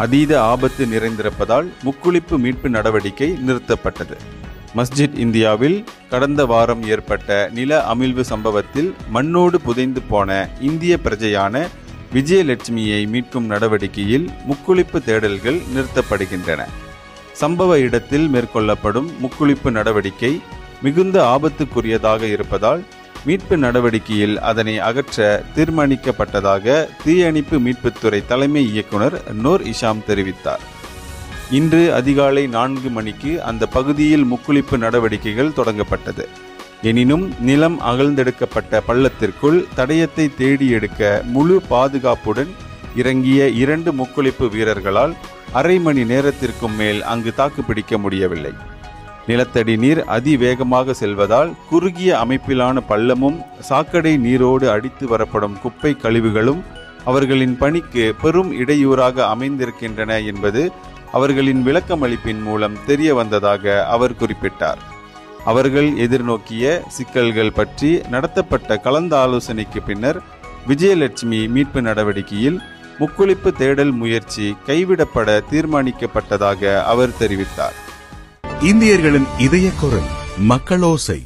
அதீத ஆபத்து நிறைந்திருப்பதால் முக்குளிப்பு மீட்பு நடவடிக்கை நிறுத்தப்பட்டது. மஸ்ஜித் இந்தியாவில் கடந்த வாரம் ஏற்பட்ட நில அமிழ்வு சம்பவத்தில் மண்ணோடு புதைந்து போன இந்திய பிரஜையான விஜயலட்சுமியை மீட்கும் நடவடிக்கையில் முக்குளிப்பு தேடல்கள் நிறுத்தப்படுகின்றன. சம்பவ இடத்தில் மேற்கொள்ளப்படும் முக்குளிப்பு நடவடிக்கை மிகுந்த ஆபத்துக்குரியதாக இருப்பதால் மீட்பு நடவடிக்கையில் அதனை அகற்ற தீர்மானிக்கப்பட்டதாக தீயணைப்பு மீட்புத்துறை தலைமை இயக்குனர் நூர் இஷாம் தெரிவித்தார். இன்று அதிகாலை 4 மணிக்கு அந்த பகுதியில் முக்குளிப்பு நடவடிக்கைகள் தொடங்கப்பட்டது. எனினும் நிலம் அகழ்ந்தெடுக்கப்பட்ட பள்ளத்திற்குள் தடயத்தை தேடி எடுக்க முழு பாதுகாப்புடன் இறங்கிய 2 முக்குளிப்பு வீரர்களால் அரை மணி நேரத்திற்கும் மேல் அங்கு தாக்குப்பிடிக்க முடியவில்லை. நிலத்தடி நீர் அதிவேகமாக செல்வதால் குறுகிய அமைப்பிலான பள்ளமும் சாக்கடை நீரோடு அடித்து வரப்படும் குப்பை கழிவுகளும் அவர்களின் பணிக்கு பெரும் இடையூறாக அமைந்திருக்கின்றன என்பது அவர்களின் விளக்கமளிப்பின் மூலம் தெரிய வந்ததாக அவர் குறிப்பிட்டார். அவர்கள் எதிர்நோக்கிய சிக்கல்கள் பற்றி நடத்தப்பட்ட கலந்த ஆலோசனைக்கு பின்னர் விஜயலட்சுமி மீட்பு நடவடிக்கையில் முக்குளிப்பு தேடல் முயற்சி கைவிடப்பட தீர்மானிக்கப்பட்டதாக அவர் தெரிவித்தார். இந்தியர்களின் இதய குரல் மக்களோசை.